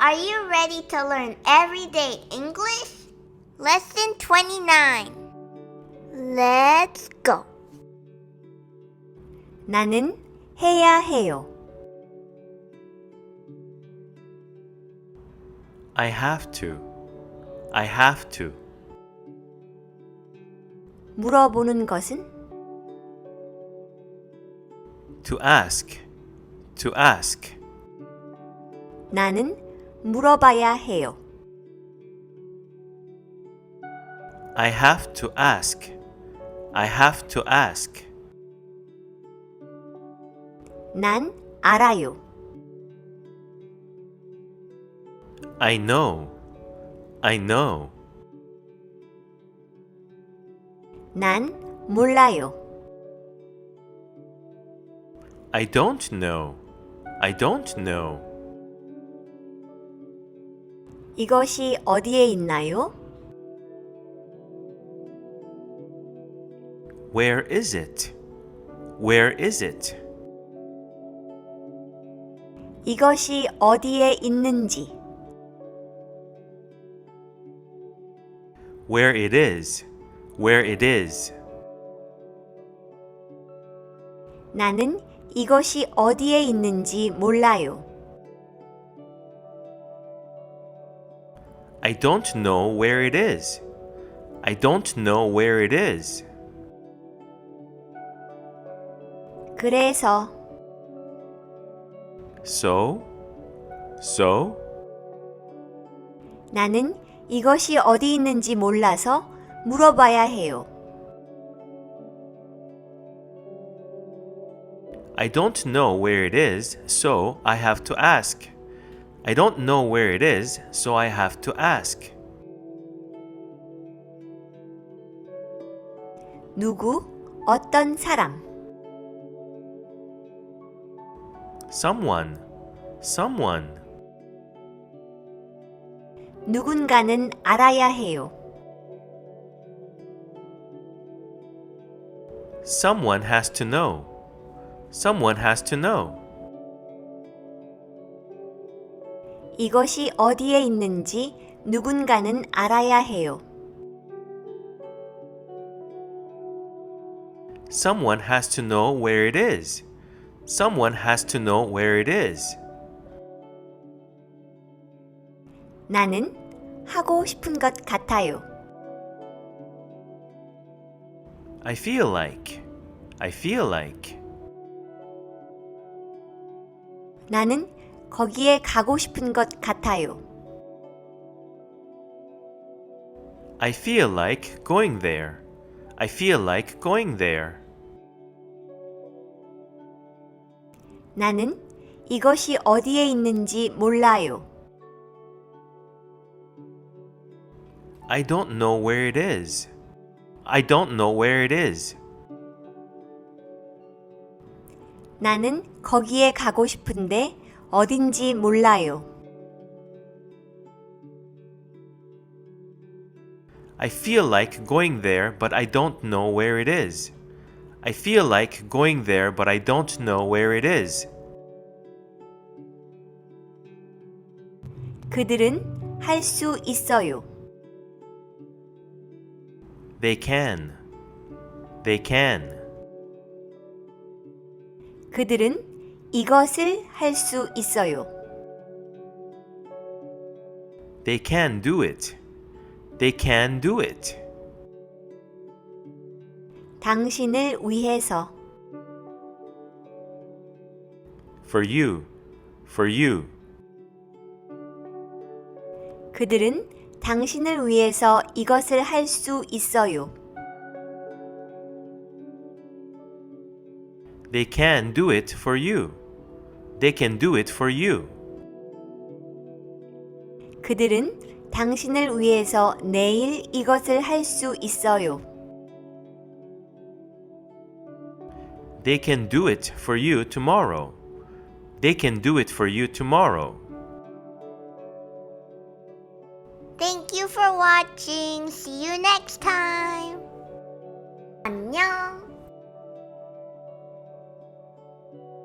Are you ready to learn everyday English? Lesson 29. Let's go. 나는 해야 해요. I have to. I have to. 물어보는 것은 To ask. To ask. 나는 물어봐야 해요. I have to ask. I have to ask. 난 알아요. I know. I know. 난 몰라요. I don't know. I don't know. 이것이 어디에 있나요? Where is it? Where is it? 이것이 어디에 있는지, Where it is. Where it is. 나는 이것이 어디에 있는지 몰라요. I don't know where it is. I don't know where it is. 그래서 So? So? 나는 이것이 어디 있는지 몰라서 물어봐야 해요. I don't know where it is, so I have to ask. I don't know where it is, so I have to ask. 누구, 어떤 사람, Someone. Someone. 누군가는 알아야 해요. Someone has to know. Someone has to know. 이것이 어디에 있는지 누군가는 알아야 해요. Someone has to know where it is. Someone has to know where it is. 나는 하고 싶은 것 같아요. I feel like. I feel like. 나는 거기에 가고 싶은 것 같아요. I feel like going there. I feel like going there. 나는 이것이 어디에 있는지 몰라요. I don't know where it is. I don't know where it is. 나는 거기에 가고 싶은데 어딘지 몰라요. I feel like going there, but I don't know where it is. I feel like going there, but I don't know where it is. 그들은 할 수 있어요. They can. They can. 그들은 이것을 할 수 있어요. They can do it. They can do it. 당신을 위해서 For you. For you. 그들은 당신을 위해서 이것을 할 수 있어요. They can do it for you. They can do it for you. 그들은 당신을 위해서 내일 이것을 할 수 있어요. They can do it for you tomorrow. They can do it for you tomorrow. Thank you for watching. See you next time. 안녕.